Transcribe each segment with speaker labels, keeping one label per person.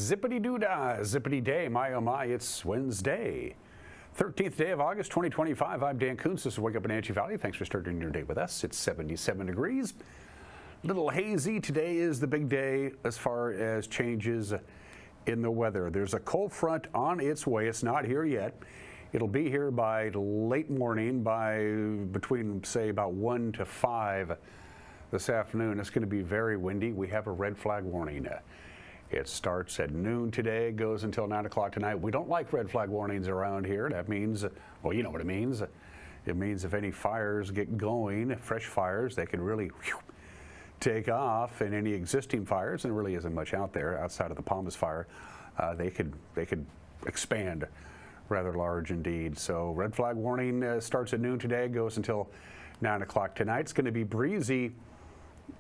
Speaker 1: Zippity-doo-dah, zippity-day, my oh my, it's Wednesday. 13th day of August, 2025. I'm Dan Kuntz. This is Wake Up Wenatchee Valley. Thanks for starting your day with us. It's 77 degrees. Little hazy. Today is the big day as far as changes in the weather. There's a cold front on its way. It's not here yet. It'll be here by late morning, by between, say, about 1 to 5 this afternoon. It's going to be very windy. We have a red flag warning. It starts at noon today, goes until 9 o'clock tonight. We don't like red flag warnings around here. That means, well, you know what it means. It means if any fires get going, fresh fires, they can really take off. And any existing fires, and there really isn't much out there outside of the Palmas fire, they could expand rather large indeed. So red flag warning starts at noon today, goes until 9 o'clock tonight. It's going to be breezy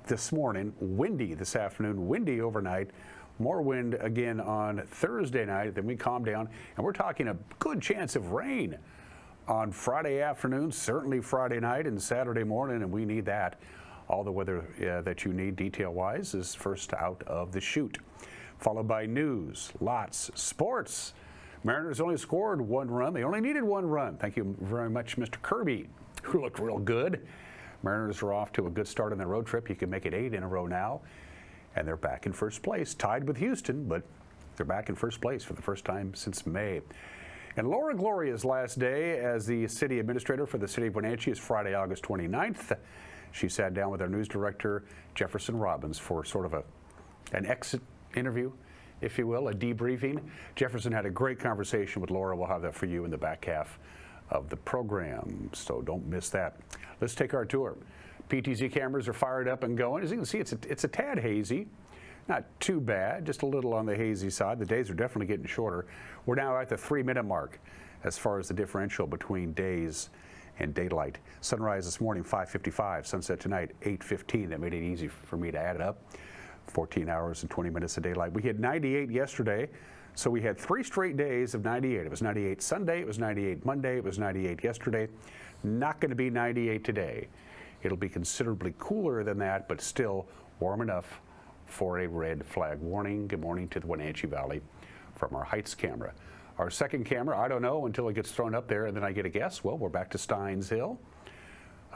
Speaker 1: this morning, windy this afternoon, windy overnight. More wind again on Thursday night. Then we calm down, and we're talking a good chance of rain on Friday afternoon, certainly Friday night and Saturday morning, and we need that. All the weather that you need detail-wise is first out of the chute, followed by news, lots, sports. Mariners only scored 1 run. They only needed 1 run. Thank you very much, Mr. Kirby, who looked real good. Mariners are off to a good start on the road trip. You can make it 8 in a row now. And they're back in first place, tied with Houston, but they're back in first place for the first time since May. And Laura Gloria's last day as the city administrator for the city of Wenatchee is Friday, August 29th. She sat down with our news director, Jefferson Robbins, for sort of an exit interview, if you will, a debriefing. Jefferson had a great conversation with Laura. We'll have that for you in the back half of the program, so don't miss that. Let's take our tour. PTZ cameras are fired up and going. As you can see, it's a tad hazy. Not too bad, just a little on the hazy side. The days are definitely getting shorter. We're now at the 3-minute mark as far as the differential between days and daylight. Sunrise this morning, 5:55. Sunset tonight, 8:15. That made it easy for me to add it up. 14 hours and 20 minutes of daylight. We hit 98 yesterday, so we had 3 straight days of 98. It was 98 Sunday, it was 98 Monday, it was 98 yesterday. Not going to be 98 today. It'll be considerably cooler than that, but still warm enough for a red flag warning. Good morning to the Wenatchee Valley from our Heights camera. Our second camera, I don't know until it gets thrown up there and then I get a guess. Well, we're back to Steins Hill.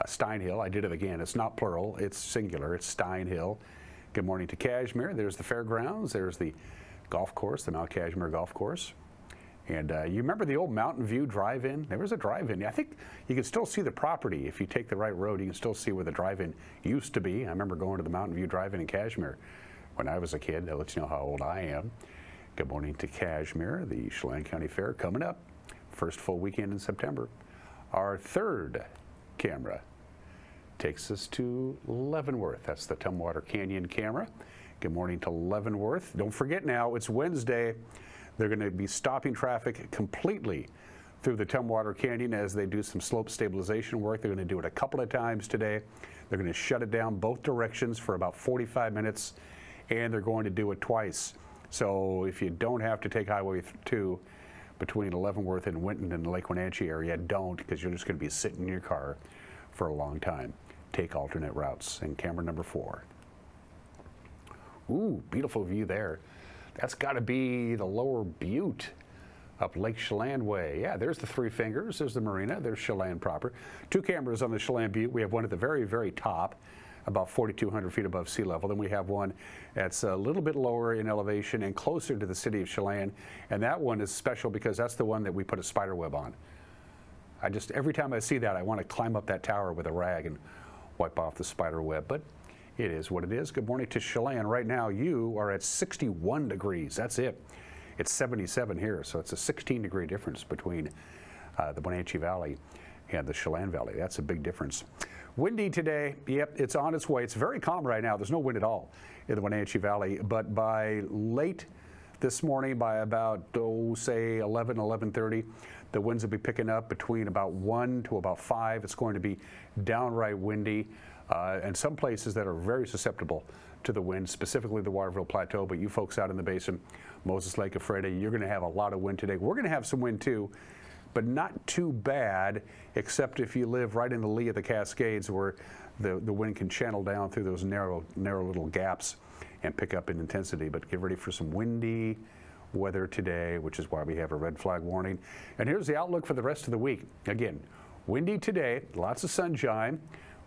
Speaker 1: Stein Hill, I did it again. It's not plural, it's singular. It's Stein Hill. Good morning to Cashmere. There's the fairgrounds. There's the golf course, the Mount Cashmere Golf Course. And you remember the old Mountain View drive-in? There was a drive-in. I think you can still see the property. If you take the right road, you can still see where the drive-in used to be. I remember going to the Mountain View drive-in in Cashmere when I was a kid. That lets you know how old I am. Good morning to Cashmere, the Chelan County Fair coming up. First full weekend in September. Our third camera takes us to Leavenworth. That's the Tumwater Canyon camera. Good morning to Leavenworth. Don't forget now, it's Wednesday. They're going to be stopping traffic completely through the Tumwater Canyon as they do some slope stabilization work. They're going to do it a couple of times today. They're going to shut it down both directions for about 45 minutes, and they're going to do it twice. So if you don't have to take Highway 2 between Leavenworth and Winton and the Lake Wenatchee area, don't, because you're just going to be sitting in your car for a long time. Take alternate routes. And camera number 4. Ooh, beautiful view there. That's got to be the Lower Butte up Lake Chelan way. Yeah, there's the Three Fingers. There's the marina. There's Chelan proper. 2 cameras on the Chelan Butte. We have one at the very, very top, about 4,200 feet above sea level. Then we have one that's a little bit lower in elevation and closer to the city of Chelan. And that one is special because that's the one that we put a spider web on. Every time I see that, I want to climb up that tower with a rag and wipe off the spider web. But it is what it is. Good morning to Chelan. Right now you are at 61 degrees. That's it. It's 77 here, so it's a 16-degree difference between the Wenatchee Valley and the Chelan Valley. That's a big difference. Windy today. Yep, it's on its way. It's very calm right now. There's no wind at all in the Wenatchee Valley, but by late this morning, by about, say 11:30, the winds will be picking up between about 1 to about 5. It's going to be downright windy. And some places that are very susceptible to the wind, specifically the Waterville Plateau, but you folks out in the basin, Moses Lake, Ephrata, you're going to have a lot of wind today. We're going to have some wind too, but not too bad, except if you live right in the lee of the Cascades where the wind can channel down through those narrow little gaps and pick up in intensity. But get ready for some windy weather today, which is why we have a red flag warning. And here's the outlook for the rest of the week. Again, windy today, lots of sunshine.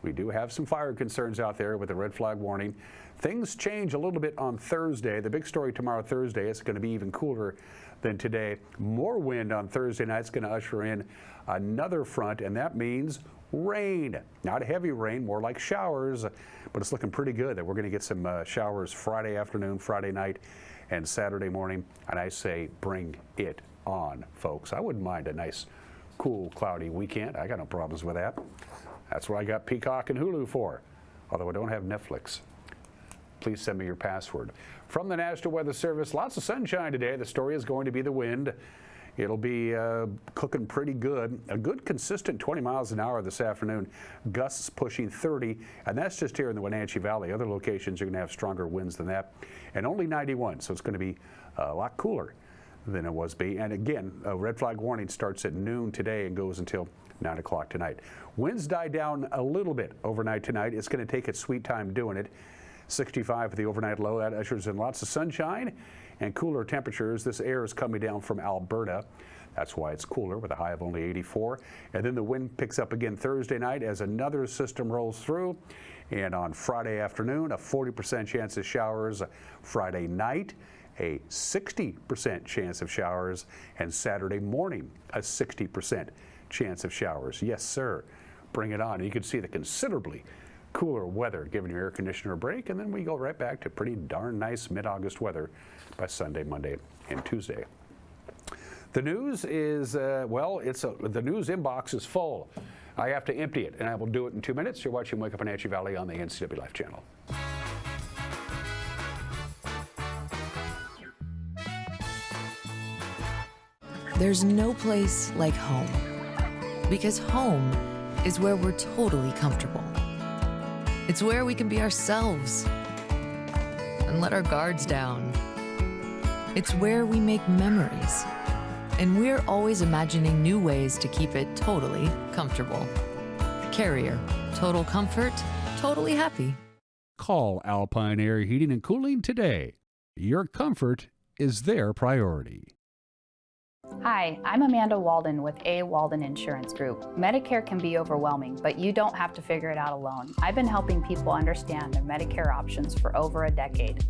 Speaker 1: We do have some fire concerns out there with a red flag warning. Things change a little bit on Thursday. The big story tomorrow, Thursday, is going to be even cooler than today. More wind on Thursday night is going to usher in another front, and that means rain. Not heavy rain, more like showers, but it's looking pretty good that we're going to get some showers Friday afternoon, Friday night, and Saturday morning. And I say bring it on, folks. I wouldn't mind a nice, cool, cloudy weekend. I got no problems with that. That's what I got Peacock and Hulu for, although I don't have Netflix. Please send me your password. From the National Weather Service, lots of sunshine today. The story is going to be the wind. It'll be cooking pretty good. A good consistent 20 miles an hour this afternoon. Gusts pushing 30, and that's just here in the Wenatchee Valley. Other locations are going to have stronger winds than that. And only 91, so it's going to be a lot cooler than it was be. And again, a red flag warning starts at noon today and goes until 9 o'clock tonight. Winds die down a little bit overnight tonight. It's going to take its sweet time doing it. 65 for the overnight low. That ushers in lots of sunshine and cooler temperatures. This air is coming down from Alberta. That's why it's cooler with a high of only 84. And then the wind picks up again Thursday night as another system rolls through. And on Friday afternoon, a 40% chance of showers. Friday night, a 60% chance of showers. And Saturday morning, a 60% chance of showers. Yes, sir. Bring it on. You can see the considerably cooler weather giving your air conditioner a break, and then we go right back to pretty darn nice mid-August weather by Sunday, Monday, and Tuesday. The news is, the news inbox is full. I have to empty it, and I will do it in 2 minutes. You're watching Wake Up Wenatchee Valley on the NCWLIFE channel.
Speaker 2: There's no place like home, because home is where we're totally comfortable. It's where we can be ourselves and let our guards down. It's where we make memories, and we're always imagining new ways to keep it totally comfortable. Carrier, total comfort, totally happy.
Speaker 1: Call Alpine Air Heating and Cooling today. Your comfort is their priority.
Speaker 3: Hi, I'm Amanda Walden with A. Walden Insurance Group. Medicare can be overwhelming, but you don't have to figure it out alone. I've been helping people understand their Medicare options for over a decade.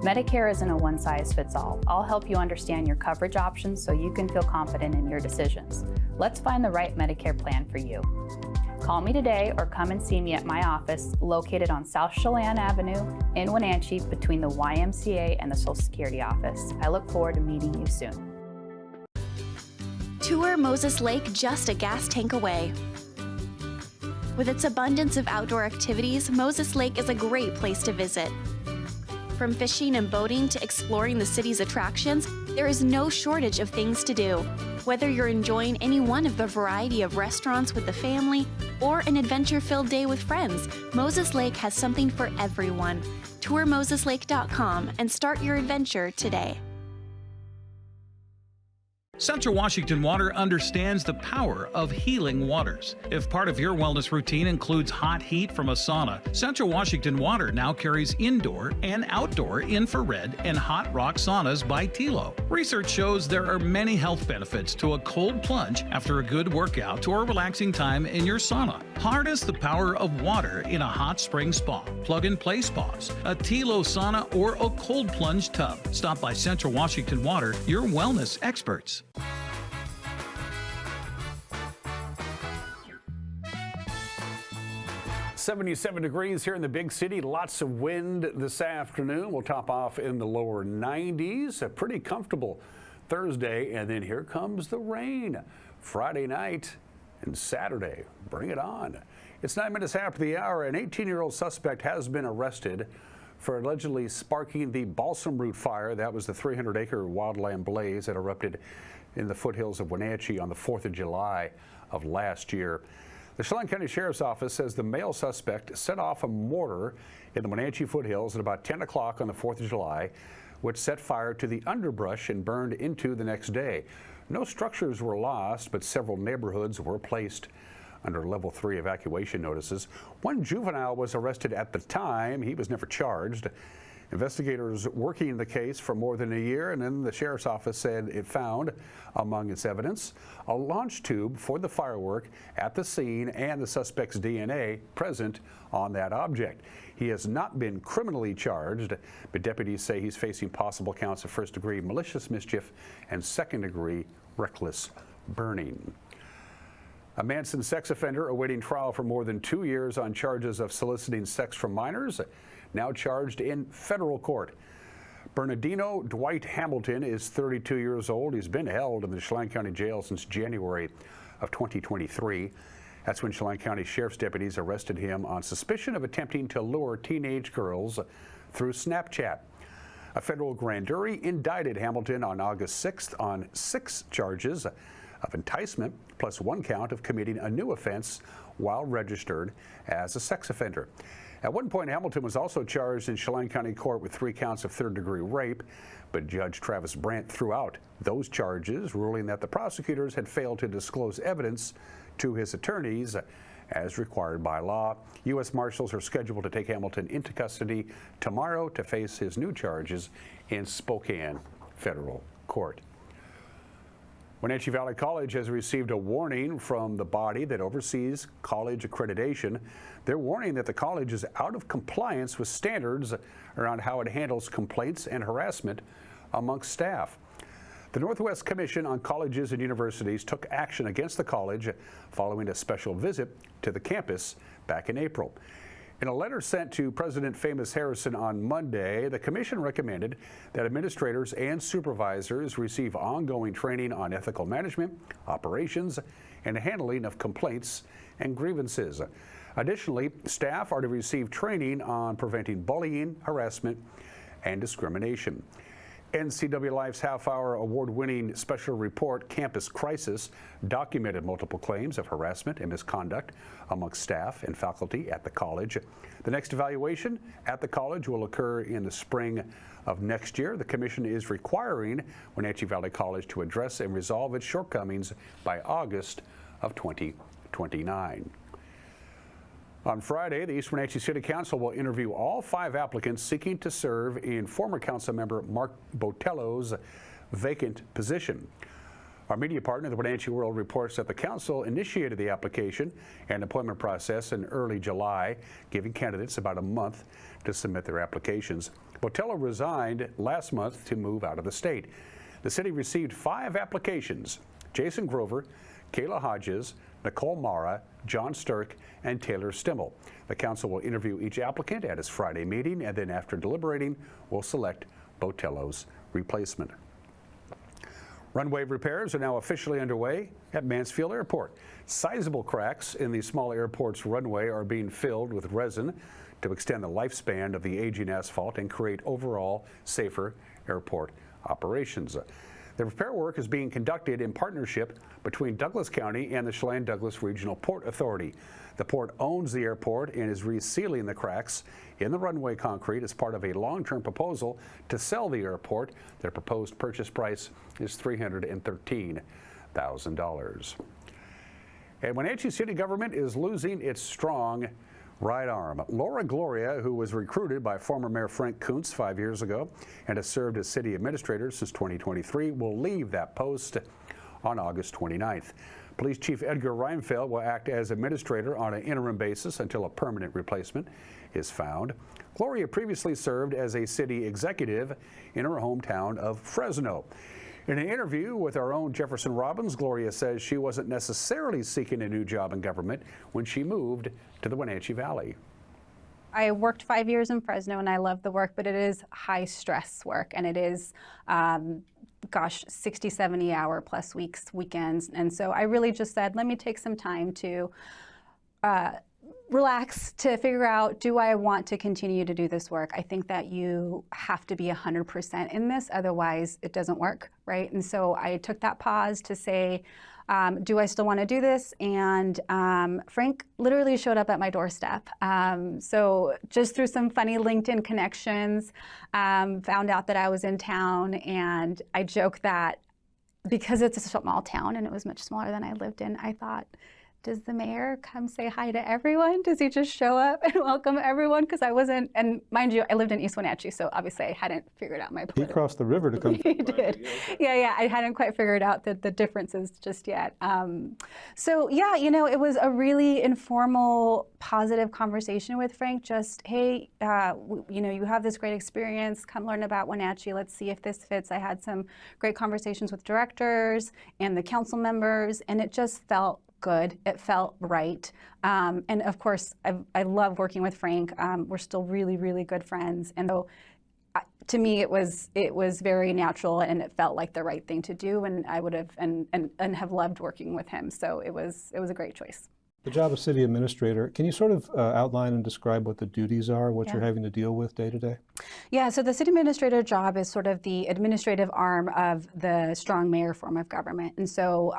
Speaker 3: Medicare isn't a one-size-fits-all. I'll help you understand your coverage options so you can feel confident in your decisions. Let's find the right Medicare plan for you. Call me today or come and see me at my office located on South Chelan Avenue in Wenatchee between the YMCA and the Social Security office. I look forward to meeting you soon.
Speaker 4: Tour Moses Lake just a gas tank away. With its abundance of outdoor activities, Moses Lake is a great place to visit. From fishing and boating to exploring the city's attractions, there is no shortage of things to do. Whether you're enjoying any one of the variety of restaurants with the family or an adventure-filled day with friends, Moses Lake has something for everyone. TourMosesLake.com and start your adventure today.
Speaker 5: Central Washington Water understands the power of healing waters. If part of your wellness routine includes hot heat from a sauna, Central Washington Water now carries indoor and outdoor infrared and hot rock saunas by Tilo. Research shows there are many health benefits to a cold plunge after a good workout or relaxing time in your sauna. Harness the power of water in a hot spring spa, plug-and-play spas, a Tilo sauna, or a cold plunge tub. Stop by Central Washington Water, your wellness experts.
Speaker 1: 77 degrees here in the big city. Lots of wind this afternoon. We'll top off in the lower 90s. A pretty comfortable Thursday, and then here comes the rain. Friday night and Saturday. Bring it on. It's 9 minutes after the hour. An 18-year-old suspect has been arrested for allegedly sparking the balsam root fire. That was the 300-acre wildland blaze that erupted in the foothills of Wenatchee on the 4th of July of last year. The Chelan County Sheriff's Office says the male suspect set off a mortar in the Wenatchee foothills at about 10 o'clock on the 4th of July, which set fire to the underbrush and burned into the next day. No structures were lost, but several neighborhoods were placed under level 3 evacuation notices. One juvenile was arrested at the time. He was never charged. Investigators working the case for more than a year, and then the sheriff's office said it found, among its evidence, a launch tube for the firework at the scene and the suspect's DNA present on that object. He has not been criminally charged, but deputies say he's facing possible counts of first-degree malicious mischief and second-degree reckless burning. A Manson sex offender awaiting trial for more than 2 years on charges of soliciting sex from minors, now charged in federal court. Bernardino Dwight Hamilton is 32 years old. He's been held in the Chelan County Jail since January of 2023. That's when Chelan County Sheriff's deputies arrested him on suspicion of attempting to lure teenage girls through Snapchat. A federal grand jury indicted Hamilton on August 6th on 6 charges of enticement, plus 1 count of committing a new offense while registered as a sex offender. At one point, Hamilton was also charged in Chelan County Court with 3 counts of third-degree rape, but Judge Travis Brandt threw out those charges, ruling that the prosecutors had failed to disclose evidence to his attorneys as required by law. U.S. Marshals are scheduled to take Hamilton into custody tomorrow to face his new charges in Spokane Federal Court. Wenatchee Valley College has received a warning from the body that oversees college accreditation. They're warning that the college is out of compliance with standards around how it handles complaints and harassment amongst staff. The Northwest Commission on Colleges and Universities took action against the college following a special visit to the campus back in April. In a letter sent to President Famous Harrison on Monday, the commission recommended that administrators and supervisors receive ongoing training on ethical management, operations, and handling of complaints and grievances. Additionally, staff are to receive training on preventing bullying, harassment, and discrimination. NCWLIFE's half-hour award-winning special report, Campus Crisis, documented multiple claims of harassment and misconduct amongst staff and faculty at the college. The next evaluation at the college will occur in the spring of next year. The commission is requiring Wenatchee Valley College to address and resolve its shortcomings by August of 2029. On Friday, the East Wenatchee City Council will interview all 5 applicants seeking to serve in former council member Mark Botello's vacant position. Our media partner, the Wenatchee World, reports that the council initiated the application and appointment process in early July, giving candidates about a month to submit their applications. Botello resigned last month to move out of the state. The city received 5 applications: Jason Grover, Kayla Hodges, Nicole Mara, John Sturck, and Taylor Stimmel. The council will interview each applicant at its Friday meeting, and then after deliberating, will select Botello's replacement. Runway repairs are now officially underway at Mansfield Airport. Sizable cracks in the small airport's runway are being filled with resin to extend the lifespan of the aging asphalt and create overall safer airport operations. The repair work is being conducted in partnership between Douglas County and the Chelan-Douglas Regional Port Authority. The port owns the airport and is resealing the cracks in the runway concrete as part of a long-term proposal to sell the airport. Their proposed purchase price is $313,000. And Wenatchee City government is losing its strong right arm. Laura Gloria, who was recruited by former Mayor Frank Kuntz 5 years ago and has served as city administrator since 2023, will leave that post on August 29th. Police Chief Edgar Reinfeld will act as administrator on an interim basis until a permanent replacement is found. Gloria previously served as a city executive in her hometown of Fresno. In an interview with our own Jefferson Robbins, Gloria says she wasn't necessarily seeking a new job in government when she moved to the Wenatchee Valley.
Speaker 6: I worked 5 years in Fresno and I love the work, but it is high stress work, and it is, 60, 70 hour plus weeks, weekends. And so I really just said, let me take some time to relax, to figure out, do I want to continue to do this work? I think that you have to be 100% in this, otherwise it doesn't work, right? And so I took that pause to say, do I still want to do this? And Frank literally showed up at my doorstep. So just through some funny LinkedIn connections, found out that I was in town, and I joke that because it's a small town and it was much smaller than I lived in, I thought does the mayor come say hi to everyone? Does he just show up and welcome everyone? Because I wasn't, and mind you, I lived in East Wenatchee, so obviously I hadn't figured out my
Speaker 7: He crossed the river to come.
Speaker 6: He did. Yeah, I hadn't quite figured out the differences just yet. So yeah, it was a really informal, positive conversation with Frank. Just, hey, you have this great experience. Come learn about Wenatchee. Let's see if this fits. I had some great conversations with directors and the council members, and it just felt good. It felt right. And of course, I love working with Frank. We're still really, really good friends. And so to me, it was very natural, and it felt like the right thing to do. And I would have and have loved working with him. So it was a great choice.
Speaker 7: The job of city administrator, can you sort of outline and describe what the duties are, what you're having to deal with day to day?
Speaker 6: Yeah, so the city administrator job is sort of the administrative arm of the strong mayor form of government. And so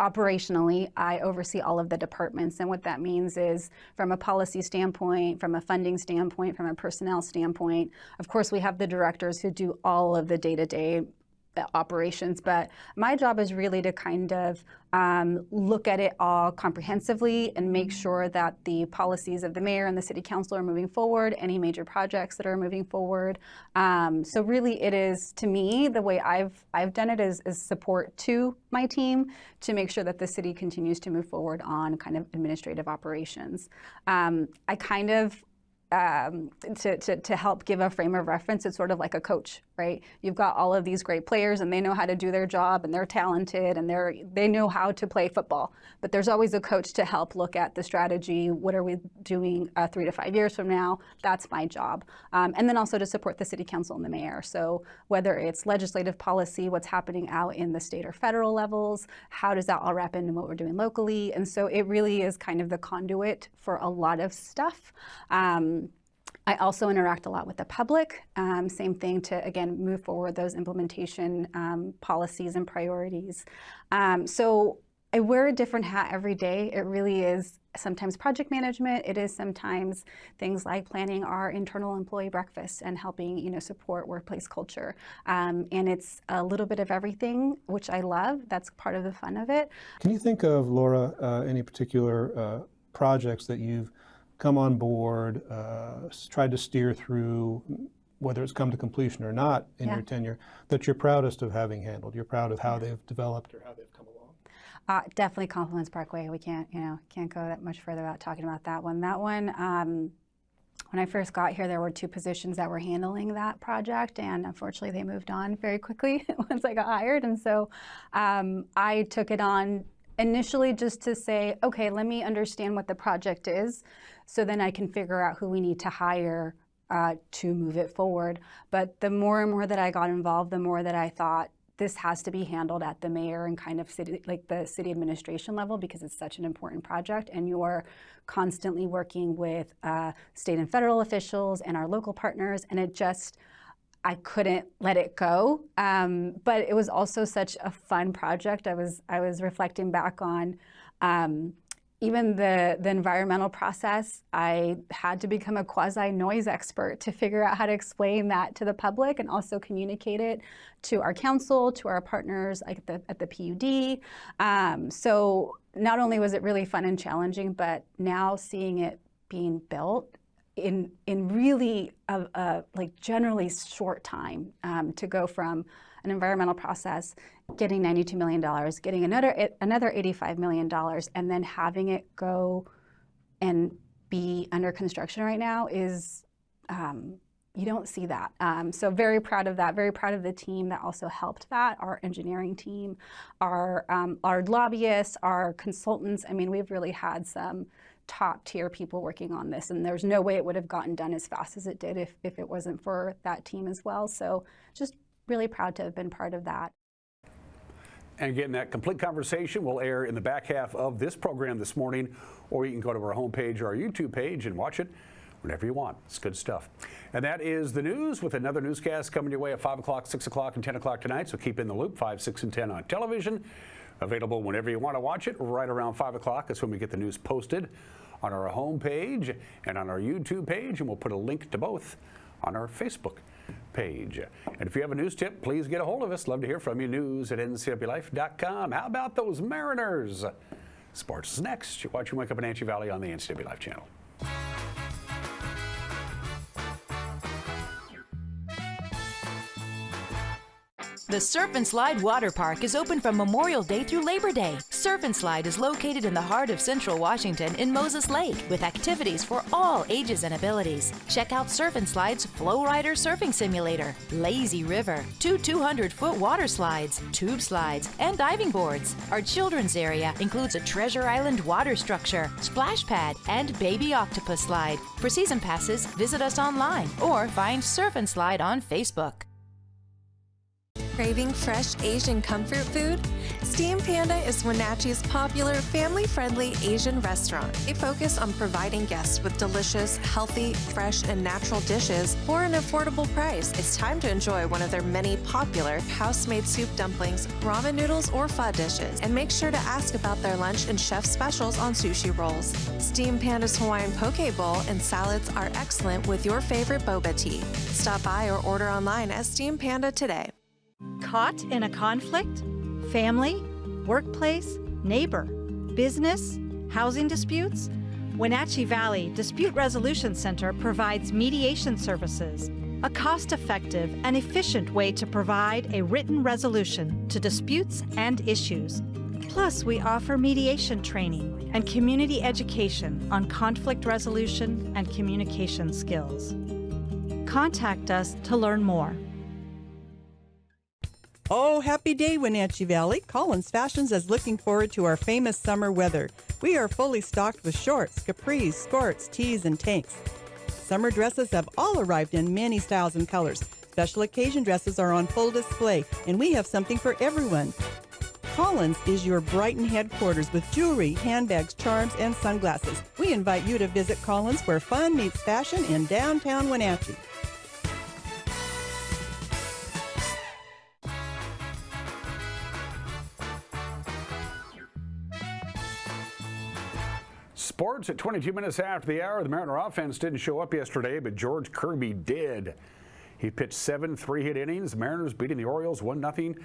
Speaker 6: operationally, I oversee all of the departments. And what that means is from a policy standpoint, from a funding standpoint, from a personnel standpoint, of course, we have the directors who do all of the day-to-day operations, but my job is really to kind of look at it all comprehensively and make sure that the policies of the mayor and the city council are moving forward, any major projects that are moving forward. So really it is, to me, the way I've done it is support to my team to make sure that the city continues to move forward on kind of administrative operations. I kind of to help give a frame of reference, it's sort of like a coach, right? You've got all of these great players and they know how to do their job and they're talented and they know how to play football. But there's always a coach to help look at the strategy. What are we doing 3 to 5 years from now? That's my job. And then also to support the city council and the mayor. So whether it's legislative policy, what's happening out in the state or federal levels, how does that all wrap into what we're doing locally? And so it really is kind of the conduit for a lot of stuff. I also interact a lot with the public. Same thing to, again, move forward those implementation policies and priorities. So I wear a different hat every day. It really is sometimes project management. It is sometimes things like planning our internal employee breakfast and helping, support workplace culture. And it's a little bit of everything, which I love. That's part of the fun of it.
Speaker 7: Can you think of, Laura, any particular projects that you've come on board, tried to steer through, whether it's come to completion or not in your tenure, that you're proudest of having handled? You're proud of how they've developed or how they've come along?
Speaker 6: Definitely Compliments Parkway. We can't go that much further without talking about that one. That one, when I first got here, there were 2 positions that were handling that project, and unfortunately they moved on very quickly once I got hired. And so I took it on initially just to say, okay, let me understand what the project is, so then I can figure out who we need to hire to move it forward. But the more and more that I got involved, the more that I thought this has to be handled at the mayor and kind of the city administration level, because it's such an important project, and you're constantly working with state and federal officials and our local partners, and I couldn't let it go. But it was also such a fun project. I was reflecting back on even the environmental process. I had to become a quasi-noise expert to figure out how to explain that to the public and also communicate it to our council, to our partners at the PUD. So not only was it really fun and challenging, but now seeing it being built in really like generally short time, to go from an environmental process, getting $92 million, getting another $85 million, and then having it go and be under construction right now is, you don't see that. So very proud of that, very proud of the team that also helped that, our engineering team, our lobbyists, our consultants. I mean, we've really had some top tier people working on this, and there's no way it would have gotten done as fast as it did if it wasn't for that team as well. So just really proud to have been part of that.
Speaker 1: And again, that complete conversation will air in the back half of this program this morning, or you can go to our homepage or our YouTube page and watch it whenever you want. It's good stuff. And that is the news, with another newscast coming your way at 5 o'clock, 6 o'clock, and 10 o'clock tonight. So keep in the loop, 5, 6, and 10 on television. Available whenever you want to watch it, right around 5 o'clock. That's when we get the news posted on our homepage and on our YouTube page, and we'll put a link to both on our Facebook page. And if you have a news tip, please get a hold of us. Love to hear from you. News at NCWLIFE.com. How about those Mariners? Sports is next. You're watching Wake Up Wenatchee Valley on the NCWLIFE channel.
Speaker 8: The Surf and Slide Water Park is open from Memorial Day through Labor Day. Surf and Slide is located in the heart of Central Washington in Moses Lake with activities for all ages and abilities. Check out Surf and Slide's Flow Rider Surfing Simulator, Lazy River, 2 200-foot water slides, tube slides, and diving boards. Our children's area includes a Treasure Island water structure, splash pad, and baby octopus slide. For season passes, visit us online or find Surf and Slide on Facebook.
Speaker 9: Craving fresh Asian comfort food? Steam Panda is Wenatchee's popular family-friendly Asian restaurant. They focus on providing guests with delicious, healthy, fresh, and natural dishes for an affordable price. It's time to enjoy one of their many popular house-made soup dumplings, ramen noodles, or pho dishes. And make sure to ask about their lunch and chef specials on sushi rolls. Steam Panda's Hawaiian poke bowl and salads are excellent with your favorite boba tea. Stop by or order online at Steam Panda today.
Speaker 10: Caught in a conflict? Family, workplace, neighbor, business, housing disputes? Wenatchee Valley Dispute Resolution Center provides mediation services, a cost-effective and efficient way to provide a written resolution to disputes and issues. Plus, we offer mediation training and community education on conflict resolution and communication skills. Contact us to learn more.
Speaker 11: Oh, happy day, Wenatchee Valley. Collins Fashions is looking forward to our famous summer weather. We are fully stocked with shorts, capris, skirts, tees, and tanks. Summer dresses have all arrived in many styles and colors. Special occasion dresses are on full display, and we have something for everyone. Collins is your Brighton headquarters with jewelry, handbags, charms, and sunglasses. We invite you to visit Collins, where fun meets fashion in downtown Wenatchee.
Speaker 1: Sports at 22 minutes after the hour. The Mariner offense didn't show up yesterday, but George Kirby did. He pitched 7 3-hit innings. The Mariners beating the Orioles 1-0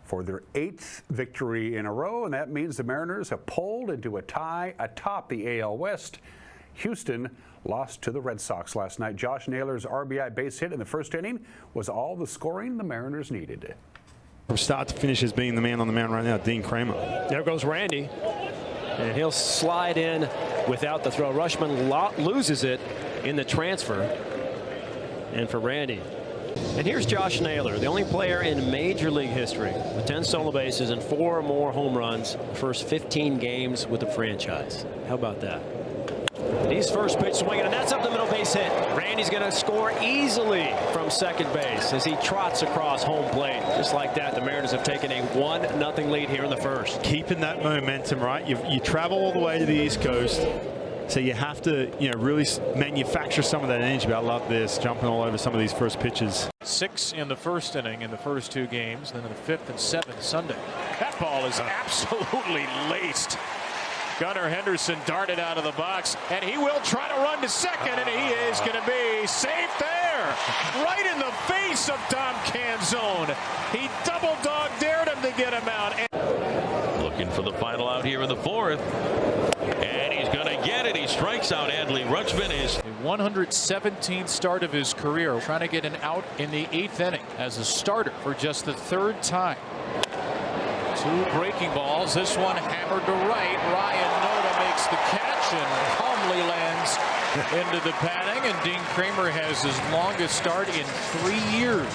Speaker 1: for their 8th victory in a row, and that means the Mariners have pulled into a tie atop the AL West. Houston lost to the Red Sox last night. Josh Naylor's RBI base hit in the first inning was all the scoring the Mariners needed.
Speaker 12: From start to finish as being the man on the mound right now, Dean Kramer.
Speaker 13: There goes Randy. And he'll slide in without the throw. Rushman loses it in the transfer. And for Randy. And here's Josh Naylor, the only player in Major League history with 10 solo bases and 4 or more home runs first 15 games with the franchise. How about that? And he's first pitch swinging, and that's up the middle base hit. Randy's going to score easily from second base as he trots across home plate. Just like that, the Mariners have taken a 1-0 lead here in the first.
Speaker 12: Keeping that momentum, right? You travel all the way to the East Coast, so you have to, really manufacture some of that energy. But I love this, jumping all over some of these first pitches.
Speaker 14: 6 in the first inning in the first 2 games, then in the 5th and 7th Sunday. That ball is absolutely laced. Gunnar Henderson darted out of the box, and he will try to run to second, and he is going to be safe there. Right in the face of Dom Canzone. He double-dog dared him to get him out.
Speaker 15: Looking for the final out here in the 4th. And he's going to get it. He strikes out Adley Rutschman. Is
Speaker 14: the 117th start of his career, trying to get an out in the 8th inning as a starter for just the 3rd time. 2 breaking balls. This one hammered to right. Ryan Noda makes the catch and calmly lands into the padding. And Dean Kramer has his longest start in 3 years.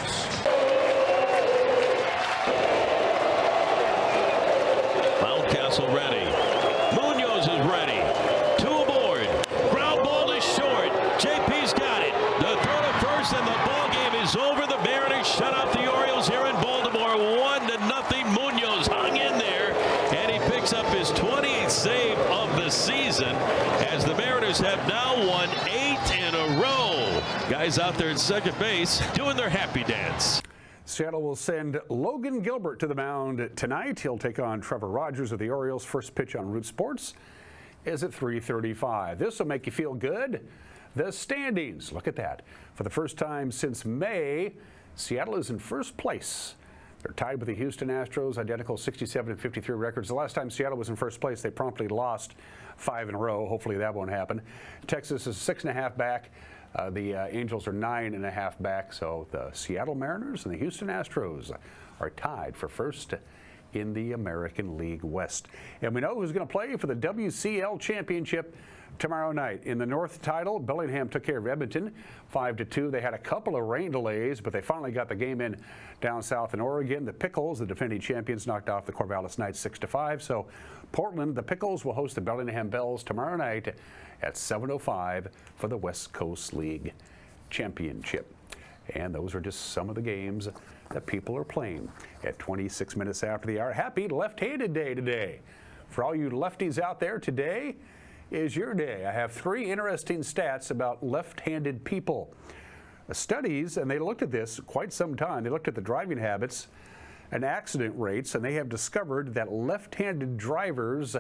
Speaker 15: Mountcastle ready. Munoz is ready. 2 aboard. Ground ball is short. JP's got it. The throw to first, and the ball game is over. The Mariners shut out the Orioles here in Baltimore 1-0. Munoz hung in there, and he picks up his 20th save of the season as the Mariners have now won 8 in a row. Guys out there at second base doing their happy dance.
Speaker 1: Seattle will send Logan Gilbert to the mound tonight. He'll take on Trevor Rogers of the Orioles. First pitch on Root Sports is at 3:35. This will make you feel good. The standings, look at that. For the first time since May, Seattle is in first place. They're tied with the Houston Astros, identical 67-53 records. The last time Seattle was in first place, they promptly lost 5 in a row. Hopefully that won't happen. Texas is 6.5 back. The Angels are 9.5 back. So the Seattle Mariners and the Houston Astros are tied for first in the American League West. And we know who's going to play for the WCL Championship tomorrow night. In the North title, Bellingham took care of Edmonton 5-2. They had a couple of rain delays, but they finally got the game in down south in Oregon. The Pickles, the defending champions, knocked off the Corvallis Knights 6-5. So Portland, the Pickles, will host the Bellingham Bells tomorrow night at 7:05 for the West Coast League Championship. And those are just some of the games that people are playing at 26 minutes after the hour. Happy Left-Handed Day today. For all you lefties out there, today is your day. I have 3 interesting stats about left-handed people. Studies, and they looked at this quite some time, they looked at the driving habits and accident rates, and they have discovered that left-handed drivers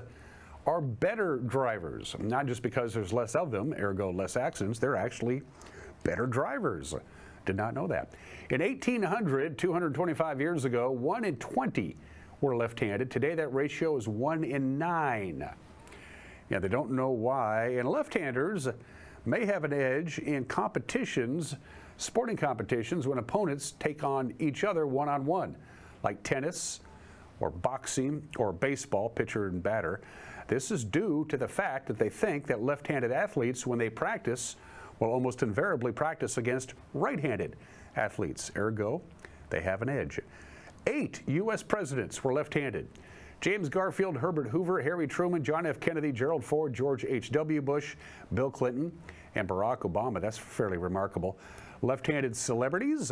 Speaker 1: are better drivers. Not just because there's less of them, ergo less accidents, they're actually better drivers. Did not know that. In 1800, 225 years ago, 1 in 20 were left-handed. Today that ratio is 1 in 9. Yeah, they don't know why. And left-handers may have an edge in competitions, sporting competitions, when opponents take on each other one-on-one, like tennis or boxing or baseball, pitcher and batter. This is due to the fact that they think that left-handed athletes, when they practice, will almost invariably practice against right-handed athletes. Ergo, they have an edge. 8 U.S. presidents were left-handed. James Garfield, Herbert Hoover, Harry Truman, John F. Kennedy, Gerald Ford, George H.W. Bush, Bill Clinton, and Barack Obama. That's fairly remarkable. Left-handed celebrities: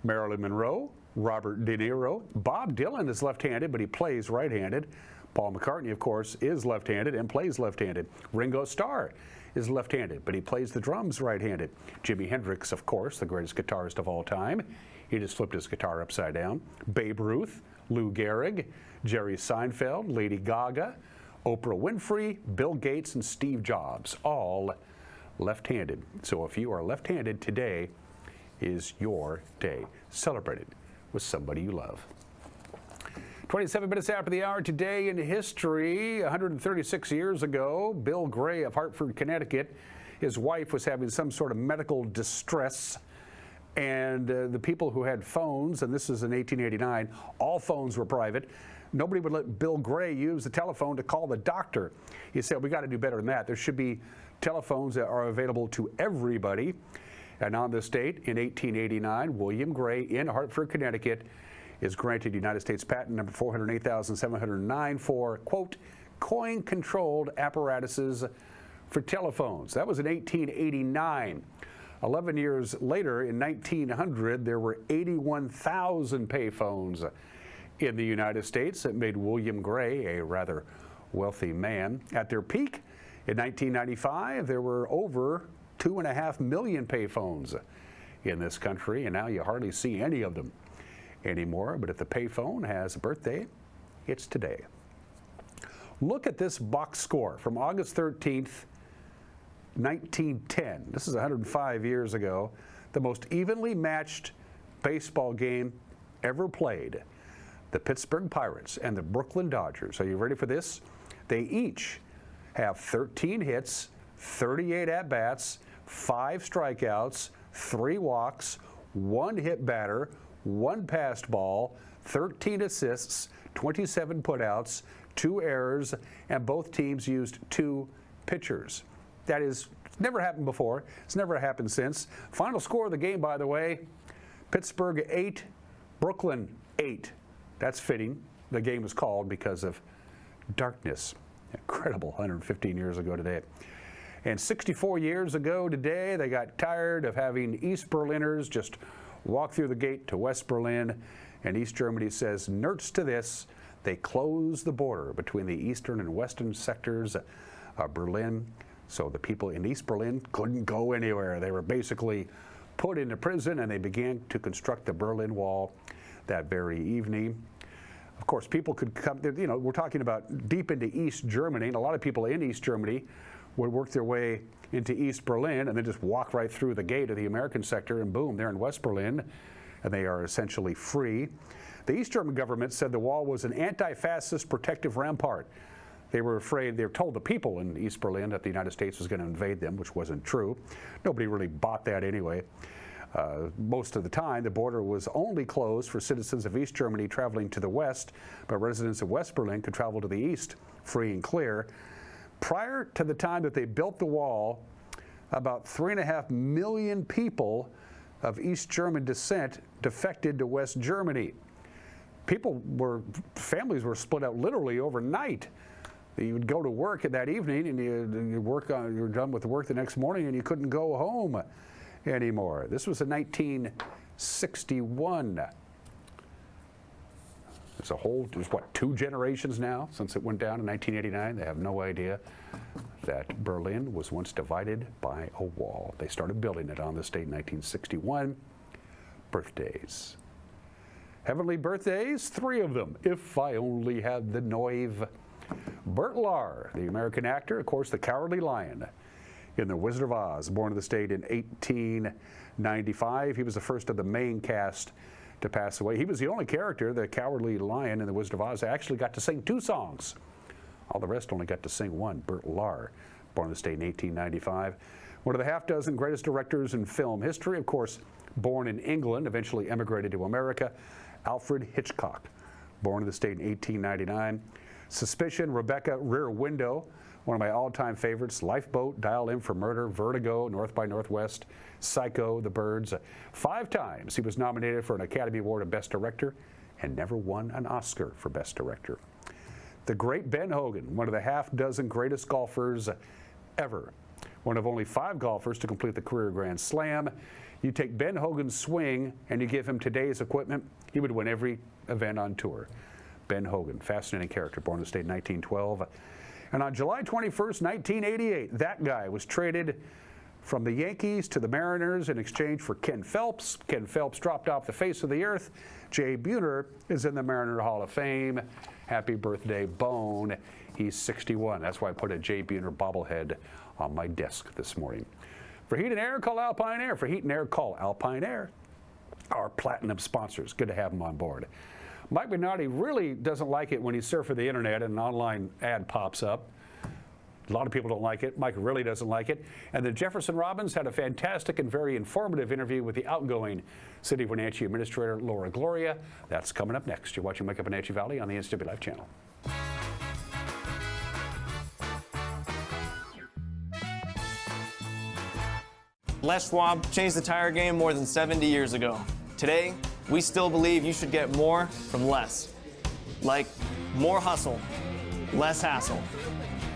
Speaker 1: Marilyn Monroe, Robert De Niro. Bob Dylan is left-handed, but he plays right-handed. Paul McCartney, of course, is left-handed and plays left-handed. Ringo Starr is left-handed, but he plays the drums right-handed. Jimi Hendrix, of course, the greatest guitarist of all time. He just flipped his guitar upside down. Babe Ruth, Lou Gehrig, Jerry Seinfeld, Lady Gaga, Oprah Winfrey, Bill Gates, and Steve Jobs, all left-handed. So if you are left-handed, today is your day. Celebrate it with somebody you love. 27 minutes after the hour, today in history, 136 years ago, Bill Gray of Hartford, Connecticut, his wife was having some sort of medical distress, and the people who had phones, and this is in 1889, all phones were private. Nobody would let Bill Gray use the telephone to call the doctor. He said, we got to do better than that. There should be telephones that are available to everybody. And on this date, in 1889, William Gray in Hartford, Connecticut, is granted United States patent number 408,709 for, quote, coin-controlled apparatuses for telephones. That was in 1889. 11 years later, in 1900, there were 81,000 payphones in the United States. That made William Gray a rather wealthy man. At their peak, in 1995, there were over 2.5 million payphones in this country, and now you hardly see any of them anymore. But if the payphone has a birthday, it's today. Look at this box score from August 13th, 1910. This is 105 years ago. The most evenly matched baseball game ever played. The Pittsburgh Pirates and the Brooklyn Dodgers. Are you ready for this? They each have 13 hits, 38 at-bats, 5 strikeouts, 3 walks, 1 hit batter, 1 passed ball, 13 assists, 27 putouts, 2 errors, and both teams used 2 pitchers. That is never happened before. It's never happened since. Final score of the game, by the way, Pittsburgh 8, Brooklyn 8. That's fitting. The game was called because of darkness. Incredible, 115 years ago today. And 64 years ago today, they got tired of having East Berliners just walk through the gate to West Berlin, and East Germany says, nerds to this. They closed the border between the eastern and western sectors of Berlin, so the people in East Berlin couldn't go anywhere. They were basically put into prison, and they began to construct the Berlin Wall that very evening. Of course, people could come, you know, we're talking about deep into East Germany, and a lot of people in East Germany would work their way into East Berlin and then just walk right through the gate of the American sector, and boom, they're in West Berlin, and they are essentially free. The East German government said the wall was an anti-fascist protective rampart. They were afraid, they were told the people in East Berlin that the United States was going to invade them, which wasn't true. Nobody really bought that anyway. Most of the time, the border was only closed for citizens of East Germany traveling to the west, but residents of West Berlin could travel to the east free and clear. Prior to the time that they built the wall, about 3.5 million people of East German descent defected to West Germany. Families were split out literally overnight. You would go to work that evening and you were done with work the next morning and you couldn't go home anymore. This was in 1961. There's what, 2 generations now since it went down in 1989. They have no idea that Berlin was once divided by a wall. They started building it on this date in 1961. Birthdays. Heavenly birthdays, 3 of them. If I only had the Neuve. Bert Lahr, the American actor, of course, the Cowardly Lion in The Wizard of Oz, born to the state in 1895. He was the first of the main cast to pass away. He was the only character, the Cowardly Lion in The Wizard of Oz, that actually got to sing 2 songs. All the rest only got to sing 1. Bert Lahr, born to the state in 1895. One of the half-dozen greatest directors in film history, of course, born in England, eventually emigrated to America, Alfred Hitchcock, born to the state in 1899. Suspicion, Rebecca, Rear Window, one of my all-time favorites, Lifeboat, Dial M for Murder, Vertigo, North by Northwest, Psycho, The Birds. 5 times he was nominated for an Academy Award of Best Director and never won an Oscar for Best Director. The great Ben Hogan, one of the half-dozen greatest golfers ever. One of only 5 golfers to complete the career Grand Slam. You take Ben Hogan's swing and you give him today's equipment, he would win every event on tour. Ben Hogan, fascinating character, born in the state in 1912. And on July 21st, 1988, that guy was traded from the Yankees to the Mariners in exchange for Ken Phelps. Ken Phelps dropped off the face of the earth. Jay Buhner is in the Mariner Hall of Fame. Happy birthday, Bone. He's 61. That's why I put a Jay Buhner bobblehead on my desk this morning. For heat and air, call Alpine Air. For heat and air, call Alpine Air. Our platinum sponsors. Good to have them on board. Mike Minotti really doesn't like it when you surf the internet and an online ad pops up. A lot of people don't like it. Mike really doesn't like it. And then Jefferson Robbins had a fantastic and very informative interview with the outgoing City of Wenatchee Administrator Laura Gloria. That's coming up next. You're watching Wake Up Wenatchee Valley on the NCWLIFE channel.
Speaker 16: Les Schwab changed the tire game more than 70 years ago. Today, we still believe you should get more from less. Like more hustle, less hassle.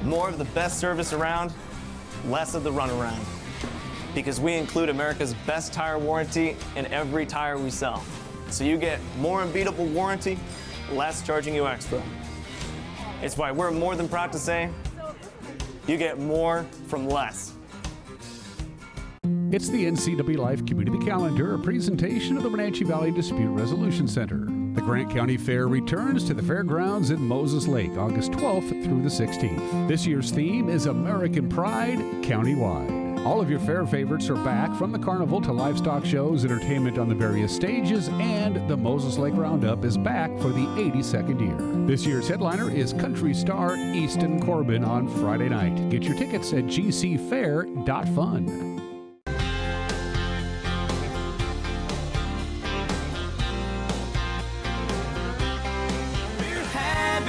Speaker 16: More of the best service around, less of the runaround. Because we include America's best tire warranty in every tire we sell. So you get more unbeatable warranty, less charging you extra. It's why we're more than proud to say, you get more from less.
Speaker 1: It's the NCWLIFE Community Calendar, a presentation of the Wenatchee Valley Dispute Resolution Center. The Grant County Fair returns to the fairgrounds in Moses Lake, August 12th through the 16th. This year's theme is American Pride countywide. All of your fair favorites are back, from the carnival to livestock shows, entertainment on the various stages, and the Moses Lake Roundup is back for the 82nd year. This year's headliner is country star Easton Corbin on Friday night. Get your tickets at gcfair.fun.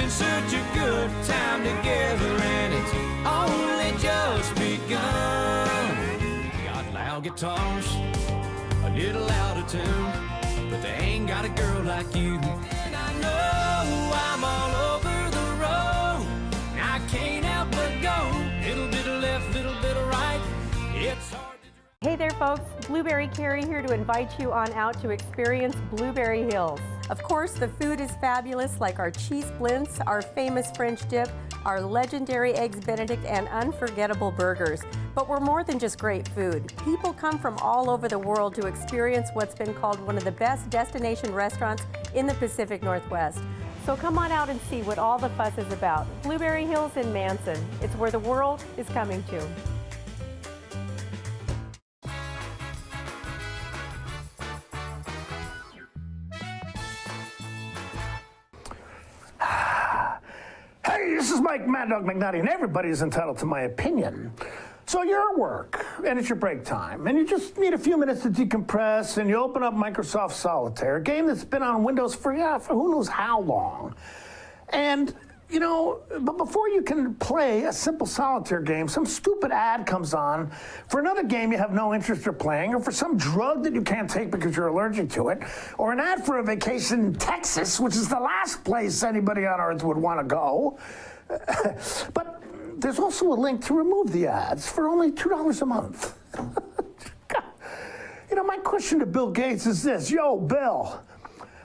Speaker 17: Such a good time together, and it's only just begun. Got loud guitars, a little out of tune, but they ain't got a girl like you. And I know I'm all over the road, and I can't help but go. Little bit of left, little bit of right. It's hard.
Speaker 18: Hey there, folks. Blueberry Carrie here to invite you on out to experience Blueberry Hills. Of course, the food is fabulous, like our cheese splints, our famous French dip, our legendary Eggs Benedict, and unforgettable burgers. But we're more than just great food. People come from all over the world to experience what's been called one of the best destination restaurants in the Pacific Northwest. So come on out and see what all the fuss is about. Blueberry Hills in Manson. It's where the world is coming to.
Speaker 19: this is Mad Dog McNutty, and everybody's entitled to my opinion. So you're at work, and it's your break time, and you just need a few minutes to decompress, and you open up Microsoft Solitaire, a game that's been on Windows for who knows how long. And, you know, but before you can play a simple solitaire game, some stupid ad comes on for another game you have no interest in playing, or for some drug that you can't take because you're allergic to it, or an ad for a vacation in Texas, which is the last place anybody on earth would want to go. But there's also a link to remove the ads for only $2 a month. You know, my question to Bill Gates is this: yo, Bill,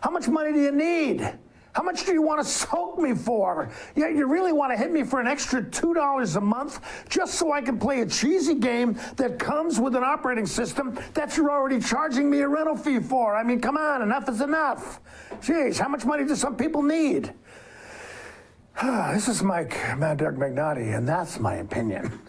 Speaker 19: how much money do you need? How much do you want to soak me for? Yeah, you really want to hit me for an extra $2 a month just so I can play a cheesy game that comes with an operating system that you're already charging me a rental fee for? I mean, come on, enough is enough. Jeez, how much money do some people need? This is Mike Mad Dog McNutty, and that's my opinion.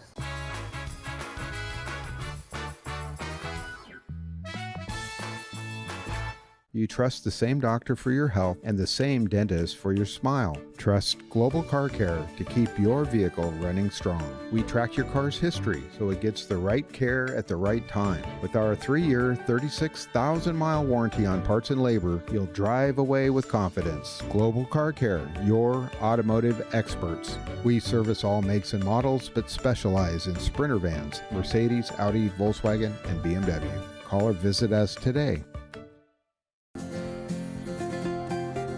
Speaker 20: You trust the same doctor for your health and the same dentist for your smile. Trust Global Car Care to keep your vehicle running strong. We track your car's history so it gets the right care at the right time. With our 3-year, 36,000-mile warranty on parts and labor, you'll drive away with confidence. Global Car Care, your automotive experts. We service all makes and models, but specialize in Sprinter vans, Mercedes, Audi, Volkswagen, and BMW. Call or visit us today.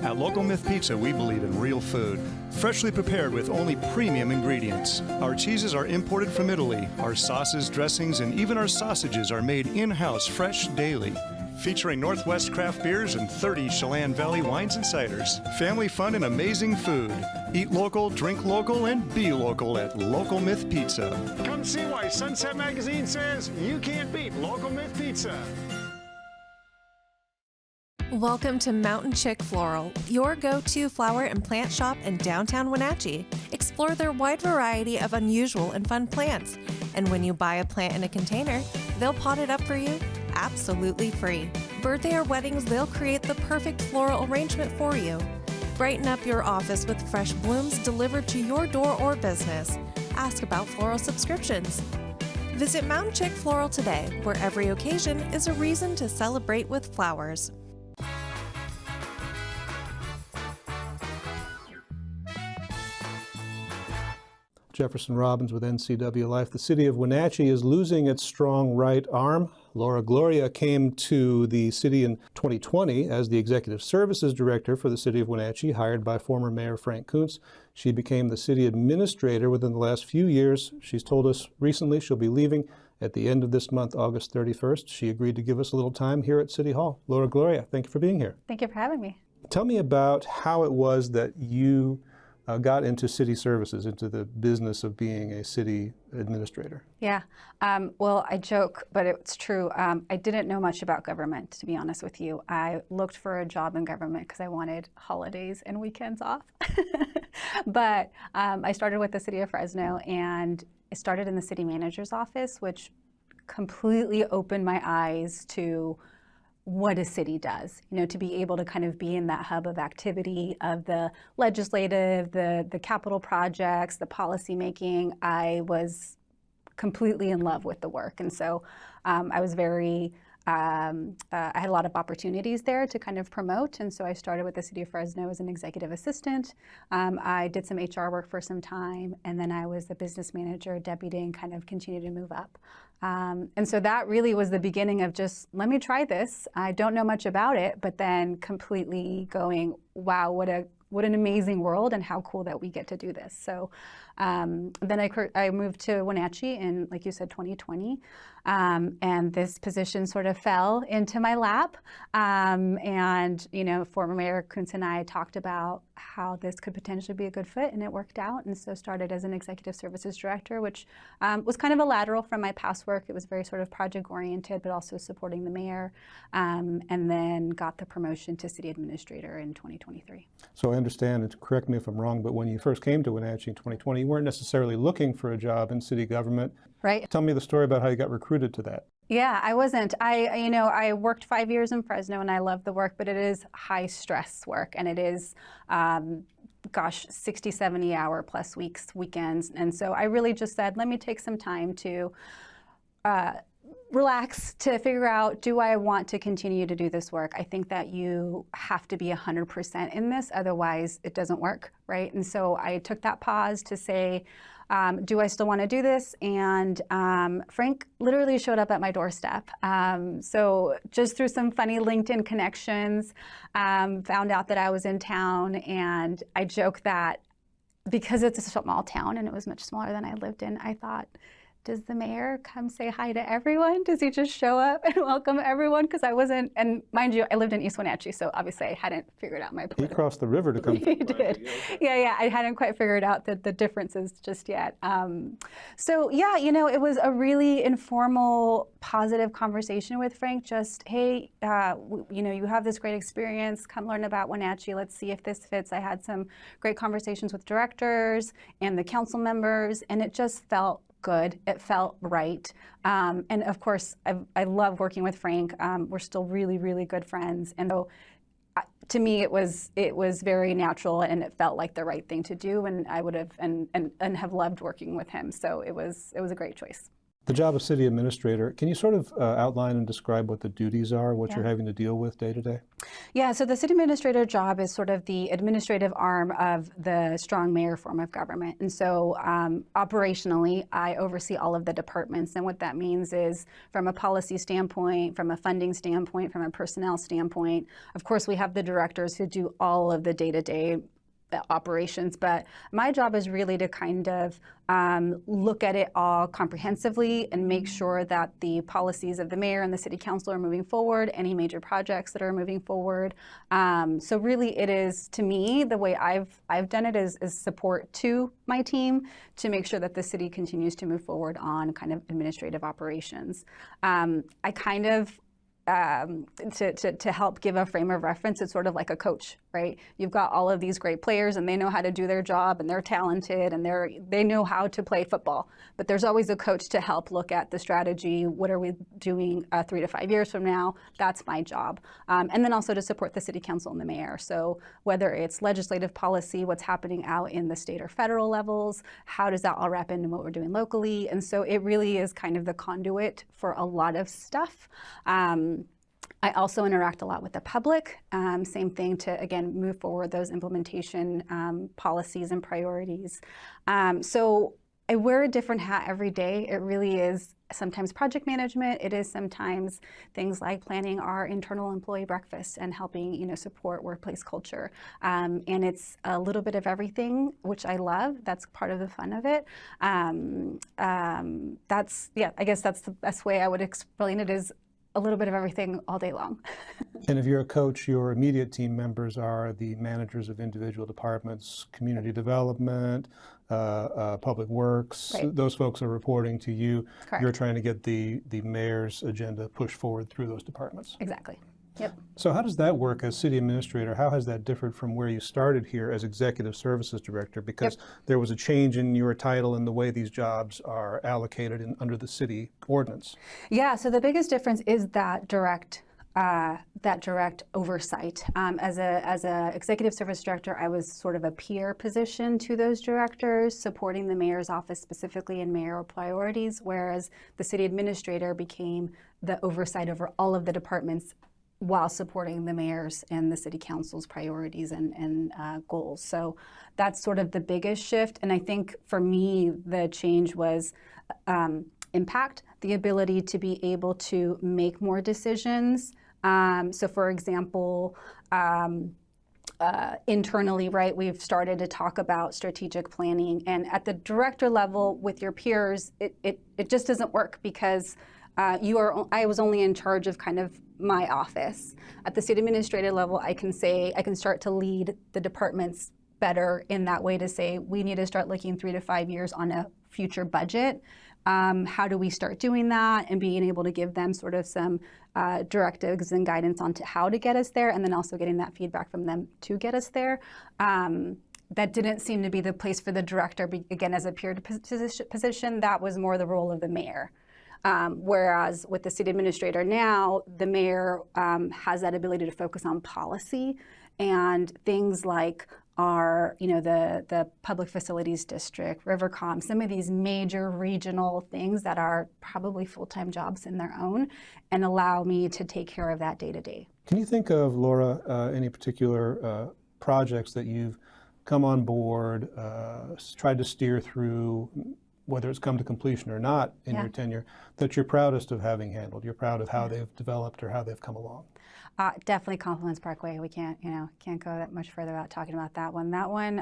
Speaker 21: At Local Myth Pizza, we believe in real food, freshly prepared with only premium ingredients. Our cheeses are imported from Italy. Our sauces, dressings, and even our sausages are made in-house fresh daily. Featuring Northwest craft beers and 30 Chelan Valley wines and ciders. Family fun and amazing food. Eat local, drink local, and be local at Local Myth Pizza.
Speaker 22: Come see why Sunset Magazine says you can't beat Local Myth Pizza.
Speaker 9: Welcome to Mountain Chick Floral, your go-to flower and plant shop in downtown Wenatchee. Explore their wide variety of unusual and fun plants. And when you buy a plant in a container, they'll pot it up for you absolutely free. Birthday or weddings, they'll create the perfect floral arrangement for you. Brighten up your office with fresh blooms delivered to your door or business. Ask about floral subscriptions. Visit Mountain Chick Floral today, where every occasion is a reason to celebrate with flowers.
Speaker 7: Jefferson Robbins with NCWLIFE. The city of Wenatchee is losing its strong right arm. Laura Gloria came to the city in 2020 as the Executive Services Director for the city of Wenatchee, hired by former Mayor Frank Kuntz. She became the city administrator within the last few years. She's told us recently she'll be leaving at the end of this month, August 31st. She agreed to give us a little time here at City Hall. Laura Gloria, thank you for being here.
Speaker 6: Thank you for having me.
Speaker 7: Tell me about how it was that you got into city services, into the business of being a city administrator.
Speaker 6: Yeah, well, I joke, but it's true. I didn't know much about government, to be honest with you. I looked for a job in government because I wanted holidays and weekends off. But I started with the city of Fresno, and I started in the city manager's office, which completely opened my eyes to what a city does, you know, to be able to kind of be in that hub of activity of the legislative, the capital projects, the policy making. I was completely in love with the work. And so I was very, I had a lot of opportunities there to kind of promote. And so I started with the city of Fresno as an executive assistant. I did some HR work for some time, and then I was the business manager, deputy, and kind of continued to move up. And so that really was the beginning of just, let me try this. I don't know much about it, but then completely going, wow, what an amazing world, and how cool that we get to do this. So then I moved to Wenatchee in, like you said, 2020. And this position sort of fell into my lap. And, you know, former Mayor Kuntz and I talked about how this could potentially be a good fit, and it worked out. And so started as an executive services director, which was kind of a lateral from my past work. It was very sort of project oriented, but also supporting the mayor. And then got the promotion to city administrator in 2023.
Speaker 7: So I understand, and correct me if I'm wrong, but when you first came to Wenatchee in 2020, you weren't necessarily looking for a job in city government.
Speaker 6: Right.
Speaker 7: Tell me the story about how you got recruited to that.
Speaker 6: Yeah, I wasn't. I worked 5 years in Fresno and I love the work, but it is high stress work and it is, 60, 70 hour plus weekends. And so I really just said, let me take some time to relax, to figure out, do I want to continue to do this work? I think that you have to be 100% in this, otherwise it doesn't work, right? And so I took that pause to say, do I still want to do this? And Frank literally showed up at my doorstep. So just through some funny LinkedIn connections, found out that I was in town, and I joke that because it's a small town and it was much smaller than I lived in, I thought, does the mayor come say hi to everyone? Does he just show up and welcome everyone? Because I wasn't, and mind you, I lived in East Wenatchee, so obviously I hadn't figured out my political.
Speaker 7: He crossed the river to come.
Speaker 6: He did. Yeah, I hadn't quite figured out the differences just yet. So yeah, it was a really informal, positive conversation with Frank. Just, hey, you have this great experience. Come learn about Wenatchee. Let's see if this fits. I had some great conversations with directors and the council members, and it just felt good. It felt right. And of course, I love working with Frank. We're still really, really good friends. And so to me, it was very natural and it felt like the right thing to do. And I would have and have loved working with him. So it was a great choice.
Speaker 7: The job of city administrator, can you sort of outline and describe what the duties are, what you're having to deal with day to day?
Speaker 6: Yeah, so the city administrator job is sort of the administrative arm of the strong mayor form of government. And so operationally, I oversee all of the departments. And what that means is from a policy standpoint, from a funding standpoint, from a personnel standpoint, of course, we have the directors who do all of the day-to-day operations, but my job is really to kind of look at it all comprehensively and make sure that the policies of the mayor and the city council are moving forward, any major projects that are moving forward. So really it is, to me, the way I've done it is support to my team to make sure that the city continues to move forward on kind of administrative operations. I kind of to help give a frame of reference, it's sort of like a coach, right? You've got all of these great players and they know how to do their job and they're talented and they know how to play football. But there's always a coach to help look at the strategy. What are we doing 3 to 5 years from now? That's my job. And then also to support the city council and the mayor. So whether it's legislative policy, what's happening out in the state or federal levels, how does that all wrap into what we're doing locally? And so it really is kind of the conduit for a lot of stuff. I also interact a lot with the public. Same thing to, again, move forward those implementation policies and priorities. So I wear a different hat every day. It really is sometimes project management. It is sometimes things like planning our internal employee breakfast and helping, support workplace culture. And it's a little bit of everything, which I love. That's part of the fun of it. I guess that's the best way I would explain it, is a little bit of everything all day long.
Speaker 7: And if you're a coach, your immediate team members are the managers of individual departments, community development, public works.
Speaker 6: Right.
Speaker 7: Those folks are reporting to you.
Speaker 6: Correct.
Speaker 7: You're trying to get the mayor's agenda pushed forward through those departments.
Speaker 6: Exactly. Yep.
Speaker 7: So how does that work as city administrator? How has that differed from where you started here as executive services director? Because there was a change in your title and the way these jobs are allocated under the city ordinance.
Speaker 6: Yeah, so the biggest difference is that direct oversight. As a executive service director, I was sort of a peer position to those directors, supporting the mayor's office specifically in mayoral priorities, whereas the city administrator became the oversight over all of the departments while supporting the mayor's and the city council's priorities and goals. So that's sort of the biggest shift. And I think for me, the change was impact, the ability to be able to make more decisions. So for example, internally, right, we've started to talk about strategic planning. And at the director level with your peers, it just doesn't work because I was only in charge of kind of my office. At the city administrative level, I can start to lead the departments better in that way to say, we need to start looking 3 to 5 years on a future budget. How do we start doing that, and being able to give them sort of some directives and guidance on to how to get us there, and then also getting that feedback from them to get us there. That didn't seem to be the place for the director, again, as a peer position. That was more the role of the mayor. Whereas with the city administrator now, the mayor has that ability to focus on policy and things like our, the public facilities district, Rivercom, some of these major regional things that are probably full-time jobs in their own, and allow me to take care of that day to day.
Speaker 7: Can you think of, Laura, any particular projects that you've come on board, tried to steer through, whether it's come to completion or not in your tenure, that you're proudest of having handled? You're proud of how they've developed or how they've come along?
Speaker 6: Definitely Confluence Parkway. We can't go that much further without talking about that one. That one,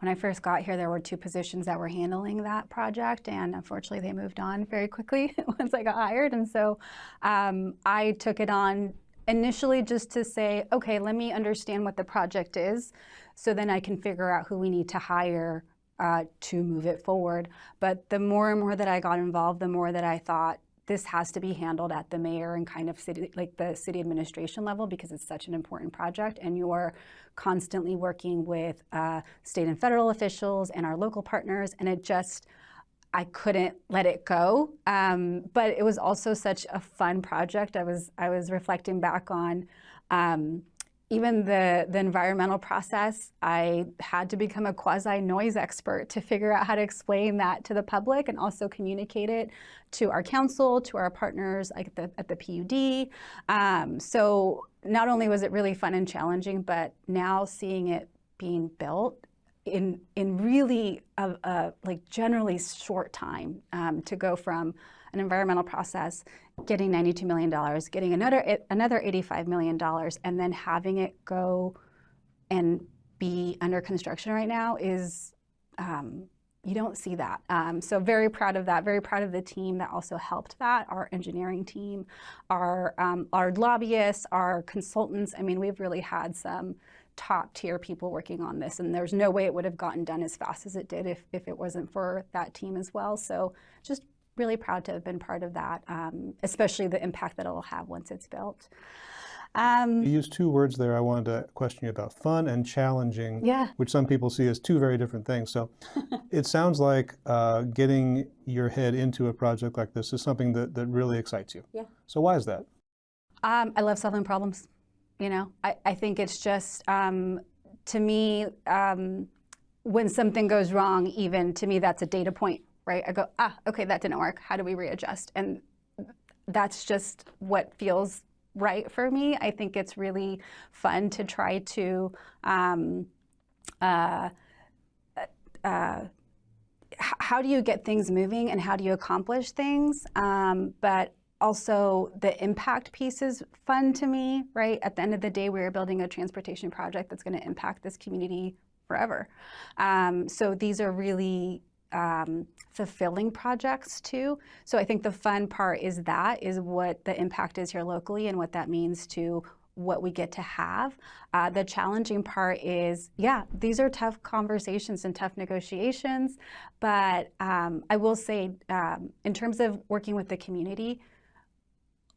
Speaker 6: when I first got here, there were 2 positions that were handling that project, and unfortunately they moved on very quickly once I got hired. And so I took it on initially just to say, okay, let me understand what the project is, so then I can figure out who we need to hire to move it forward. But the more and more that I got involved, the more that I thought, this has to be handled at the mayor and kind of city, like the city administration level, because it's such an important project, and you're constantly working with state and federal officials and our local partners, and I couldn't let it go. But it was also such a fun project. I was reflecting back on even the environmental process. I had to become a quasi-noise expert to figure out how to explain that to the public and also communicate it to our council, to our partners at the PUD. So not only was it really fun and challenging, but now seeing it being built in really like generally short time, to go from an environmental process, getting $92 million, getting another $85 million, and then having it go and be under construction right now is, you don't see that. So very proud of that, very proud of the team that also helped that, our engineering team, our lobbyists, our consultants. I mean, we've really had some top tier people working on this, and there's no way it would have gotten done as fast as it did if it wasn't for that team as well. So just really proud to have been part of that, especially the impact that it'll have once it's built.
Speaker 7: You used 2 words there I wanted to question you about: fun and challenging, which some people see as 2 very different things. So it sounds like getting your head into a project like this is something that really excites you. Yeah. So why is that?
Speaker 6: I love solving problems. I think it's just, to me, when something goes wrong, even to me, that's a data point, right? I go, okay, that didn't work. How do we readjust? And that's just what feels right for me. I think it's really fun to try to, how do you get things moving and how do you accomplish things? But also the impact piece is fun to me, right? At the end of the day, we're building a transportation project that's going to impact this community forever. So these are really fulfilling projects too. So I think the fun part is what the impact is here locally and what that means to what we get to have. The challenging part is, these are tough conversations and tough negotiations, but I will say, in terms of working with the community,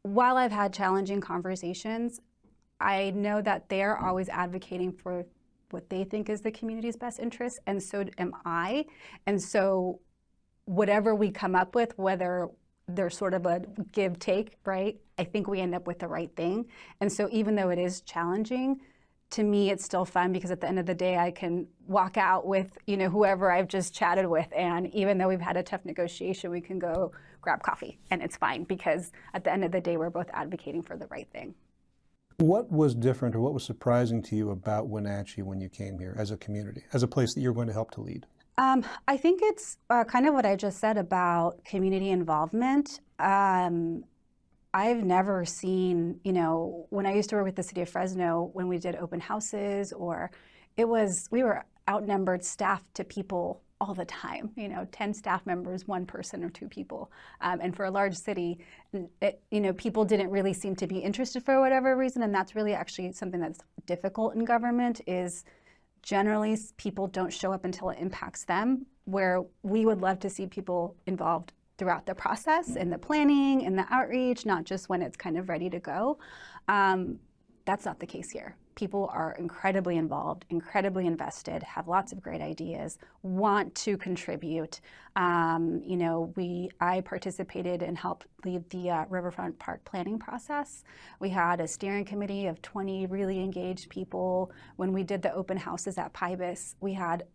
Speaker 6: while I've had challenging conversations, I know that they're always advocating for what they think is the community's best interest, and so am I. And so whatever we come up with, whether there's sort of a give-take, right, I think we end up with the right thing. And so even though it is challenging, to me it's still fun, because at the end of the day I can walk out with whoever I've just chatted with, and even though we've had a tough negotiation, we can go grab coffee and it's fine, because at the end of the day we're both advocating for the right thing.
Speaker 7: What was different or what was surprising to you about Wenatchee when you came here as a community, as a place that you're going to help to lead?
Speaker 6: I think it's kind of what I just said about community involvement. I've never seen, when I used to work with the city of Fresno, when we did open houses, or we were outnumbered staff to people all the time, 10 staff members, 1 person or 2 people. And for a large city, people didn't really seem to be interested for whatever reason. And that's really actually something that's difficult in government, is generally people don't show up until it impacts them, where we would love to see people involved throughout the process, in the planning, in the outreach, not just when it's kind of ready to go. That's not the case here. people are incredibly involved, incredibly invested, have lots of great ideas, want to contribute. You know, I participated and helped lead the Riverfront Park planning process. We had a steering committee of 20 really engaged people. When we did the open houses at Pybus, we had,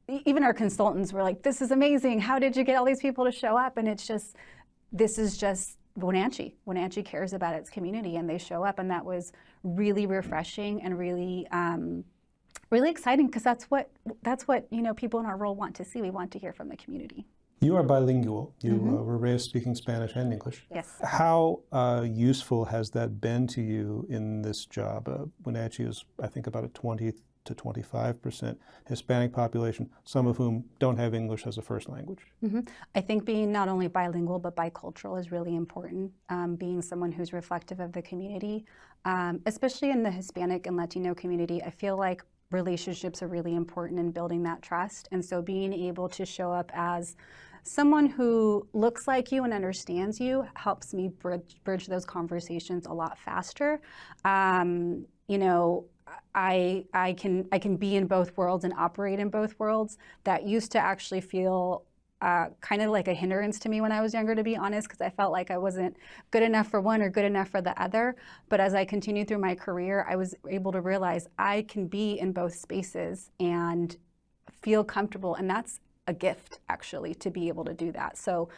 Speaker 6: even our consultants were like, this is amazing. How did you get all these people to show up? And it's just, this is just Wenatchee. Wenatchee cares about its community, and they show up, and that was really refreshing and really, really exciting, because that's what you know, people in our role want to see. We want to hear from the community.
Speaker 7: You are bilingual. You were raised speaking Spanish and English.
Speaker 6: Yes.
Speaker 7: How useful has that been to you in this job? Wenatchee is, I think, about a 20 to 25% Hispanic population, some of whom don't have English as a first language.
Speaker 6: I think being not only bilingual but bicultural is really important. Being someone who's reflective of the community, especially in the Hispanic and Latino community, I feel like relationships are really important in building that trust. And so being able to show up as someone who looks like you and understands you helps me bridge those conversations a lot faster. You know, I can be in both worlds and operate in both worlds. That used to actually feel kind of like a hindrance to me when I was younger, to be honest, because I felt like I wasn't good enough for one or good enough for the other. But as I continued through my career, I was able to realize I can be in both spaces and feel comfortable, and that's a gift, actually, to be able to do that. So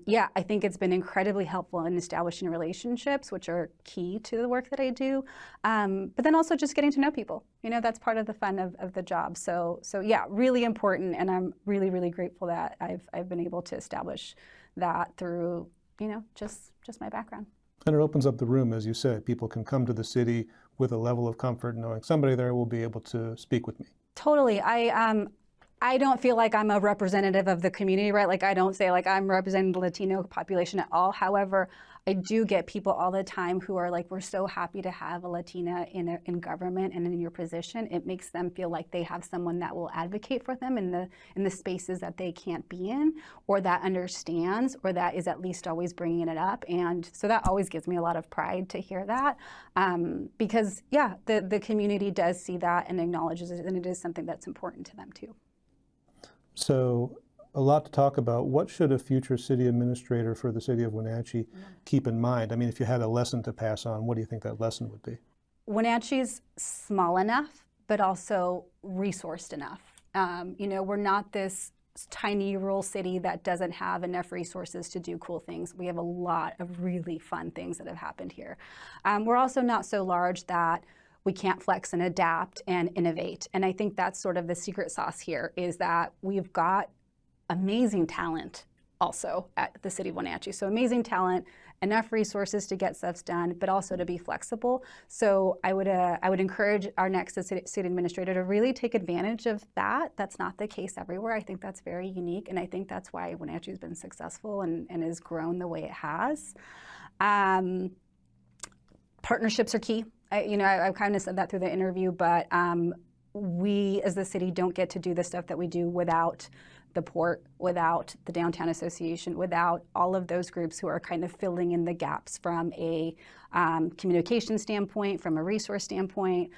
Speaker 6: yeah, I think it's been incredibly helpful in establishing relationships, which are key to the work that I do. But then also just getting to know people. You know, that's part of the fun of the job. So yeah, really important, and I'm really, really grateful that I've been able to establish that through, you know, just my background.
Speaker 7: And it opens up the room, as you said. People can come to the city with a level of comfort knowing somebody there will be able to speak with me.
Speaker 6: Totally. I don't feel like I'm a representative of the community, right? Like, I don't say like I'm representing the Latino population at all. However, I do get people all the time who are like, we're so happy to have a Latina in government and in your position. It makes them feel like they have someone that will advocate for them in the spaces that they can't be in, or that understands, or that is at least always bringing it up. And so that always gives me a lot of pride to hear that, because yeah, the community does see that and acknowledges it, and it is something that's important to them too.
Speaker 7: So a lot to talk about. What should a future city administrator for the city of Wenatchee keep in mind? I mean, if you had a lesson to pass on, what do you think that lesson would be?
Speaker 6: Wenatchee's small enough, but also resourced enough. You know, we're not this tiny rural city that doesn't have enough resources to do cool things. We have a lot of really fun things that have happened here. We're also not so large that we can't flex and adapt and innovate. And I think that's sort of the secret sauce here, is that we've got amazing talent also at the city of Wenatchee. So amazing talent, enough resources to get stuff done, but also to be flexible. So I would encourage our next city administrator to really take advantage of that. That's not the case everywhere. I think that's very unique, and I think that's why Wenatchee's been successful and has grown the way it has. Partnerships are key. I've kind of said that through the interview, but we as the city don't get to do the stuff that we do without the port, without the Downtown Association, without all of those groups who are kind of filling in the gaps from a communication standpoint, from a resource standpoint,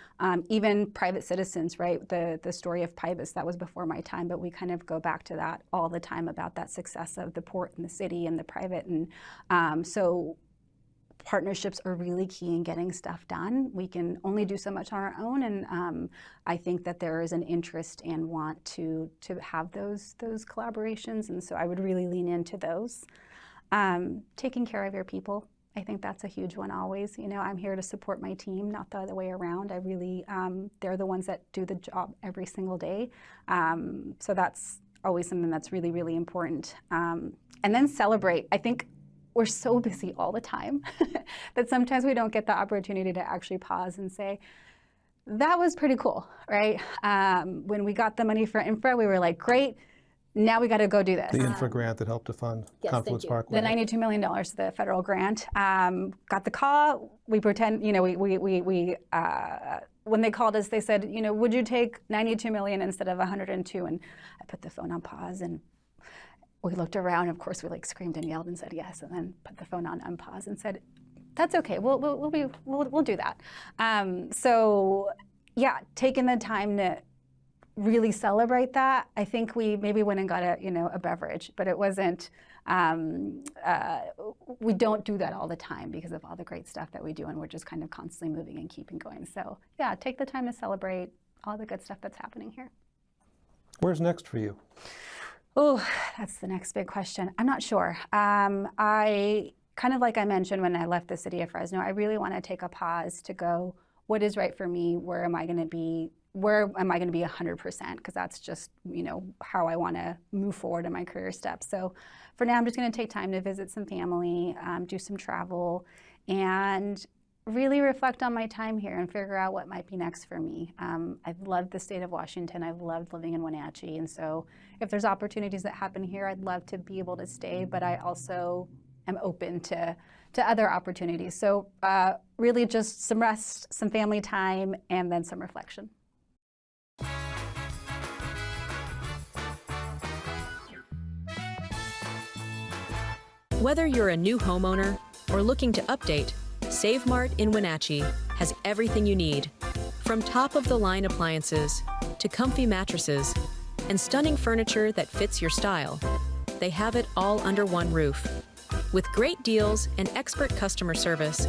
Speaker 6: even private citizens, right? The story of Pybus, that was before my time, but we kind of go back to that all the time about that success of the port and the city and the private. And so partnerships are really key in getting stuff done. We can only do so much on our own, and I think that there is an interest and want to have those collaborations, and so I would really lean into those. Taking care of your people, I think that's a huge one always. You know, I'm here to support my team, not the other way around. I really, they're the ones that do the job every single day, so that's always something that's really, really important. And then celebrate. I think we're so busy all the time that sometimes we don't get the opportunity to actually pause and say, that was pretty cool, right? When we got the money for infra, we were like, great, now we got to go do this.
Speaker 7: The infra grant that helped to fund Confluence Parkway.
Speaker 6: The $92 million, the federal grant. Got the call, we pretend, you know, when they called us, they said, you know, would you take 92 million instead of 102? And I put the phone on pause, and we looked around. Of course, we like screamed and yelled and said yes, and then put the phone on unpause and said, That's okay. We'll do that. So yeah, taking the time to really celebrate that. I think we maybe went and got a beverage, but it wasn't. We don't do that all the time because of all the great stuff that we do, and we're just kind of constantly moving and keeping going. So yeah, take the time to celebrate all the good stuff that's happening here.
Speaker 7: Where's next for you?
Speaker 6: Oh, that's the next big question. I'm not sure. I kind of like I mentioned when I left the city of Fresno, I really want to take a pause to go, what is right for me? Where am I going to be 100%? Because that's just, how I want to move forward in my career steps. So for now, I'm just going to take time to visit some family, do some travel, and really reflect on my time here and figure out what might be next for me. I've loved the state of Washington. I've loved living in Wenatchee. And so if there's opportunities that happen here, I'd love to be able to stay, but I also am open to other opportunities. So really just some rest, some family time, and then some reflection.
Speaker 2: Whether you're a new homeowner or looking to update, SaveMart in Wenatchee has everything you need. From top-of-the-line appliances to comfy mattresses and stunning furniture that fits your style, they have it all under one roof. With great deals and expert customer service,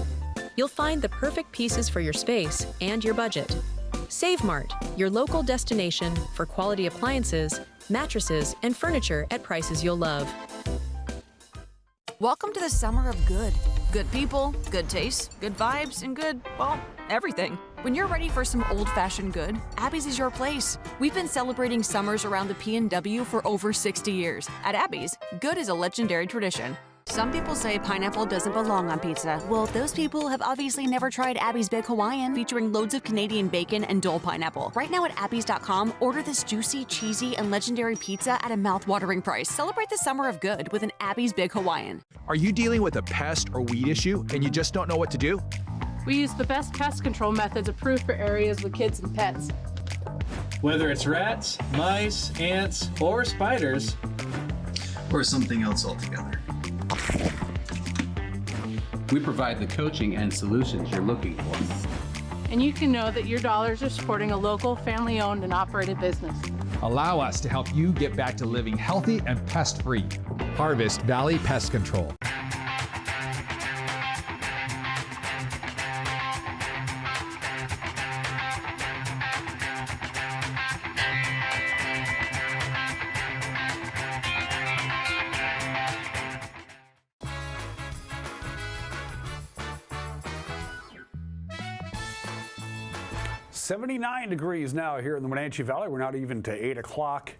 Speaker 2: you'll find the perfect pieces for your space and your budget. SaveMart, your local destination for quality appliances, mattresses, and furniture at prices you'll love.
Speaker 3: Welcome to the summer of good. Good people, good taste, good vibes, and good, well, everything. When you're ready for some old-fashioned good, Abby's is your place. We've been celebrating summers around the P&W for over 60 years. At Abby's, good is a legendary tradition. Some people say pineapple doesn't belong on pizza. Well, those people have obviously never tried Abby's Big Hawaiian, featuring loads of Canadian bacon and Dole pineapple. Right now at Abby's.com, order this juicy, cheesy, and legendary pizza at a mouth-watering price. Celebrate the summer of good with an Abby's Big Hawaiian.
Speaker 23: Are you dealing with a pest or weed issue and you just don't know what to do?
Speaker 24: We use the best pest control methods approved for areas with kids and pets.
Speaker 25: Whether it's rats, mice, ants, or spiders,
Speaker 26: or something else altogether, we provide the coaching and solutions you're looking for.
Speaker 24: And you can know that your dollars are supporting a local, family-owned and operated business.
Speaker 27: Allow us to help you get back to living healthy and pest-free. Harvest Valley Pest Control.
Speaker 1: .79 degrees now here in the Wenatchee Valley. We're not even to 8 o'clock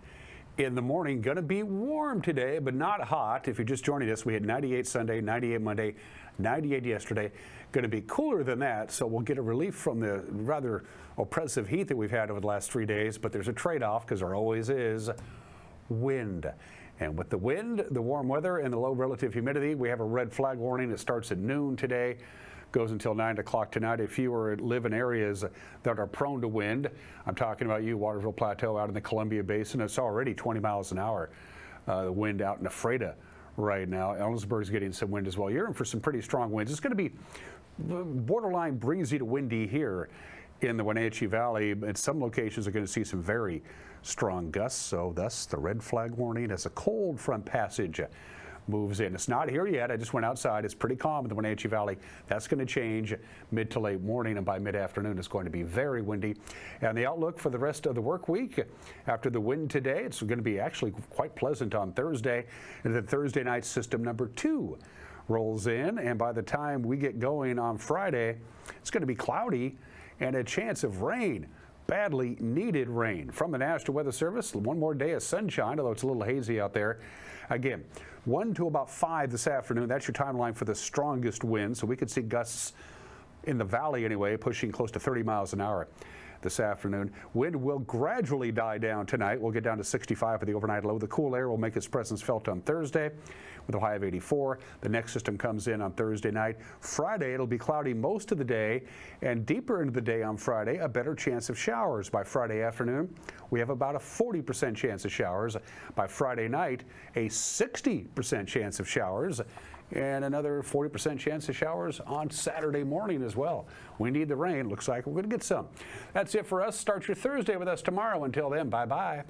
Speaker 1: in the morning. Going to be warm today, but not hot. If you're just joining us, we had 98 Sunday, 98 Monday, 98 yesterday. Going to be cooler than that, so we'll get a relief from the rather oppressive heat that we've had over the last 3 days, but there's a trade-off, because there always is, wind. And with the wind, the warm weather, and the low relative humidity, we have a red flag warning that starts at noon today. Goes until 9 o'clock tonight. If you live in areas that are prone to wind, I'm talking about you, Waterville Plateau, out in the Columbia Basin. It's already 20 miles an hour. The wind out in Ephrata right now. Ellensburg's getting some wind as well. You're in for some pretty strong winds. It's going to be borderline breezy to windy here in the Wenatchee Valley. In some locations are going to see some very strong gusts. So thus the red flag warning as a cold front passage moves in. It's not here yet. I just went outside. It's pretty calm in the Wenatchee Valley. That's going to change mid to late morning, and by mid-afternoon it's going to be very windy. And the outlook for the rest of the work week, after the wind today, it's going to be actually quite pleasant on Thursday. And then Thursday night, system number 2 rolls in, and by the time we get going on Friday, it's going to be cloudy and a chance of rain. Badly needed rain. From the National Weather Service, one more day of sunshine, although it's a little hazy out there. Again, 1 to about 5 this afternoon. That's your timeline for the strongest wind. So we could see gusts in the valley anyway, pushing close to 30 miles an hour this afternoon. Wind will gradually die down tonight. We'll get down to 65 for the overnight low. The cool air will make its presence felt on Thursday with a high of 84. The next system comes in on Thursday night. Friday, it'll be cloudy most of the day, and deeper into the day on Friday, a better chance of showers. By Friday afternoon, we have about a 40% chance of showers. By Friday night, a 60% chance of showers and another 40% chance of showers on Saturday morning as well. We need the rain. Looks like we're going to get some. That's it for us. Start your Thursday with us tomorrow. Until then, bye-bye.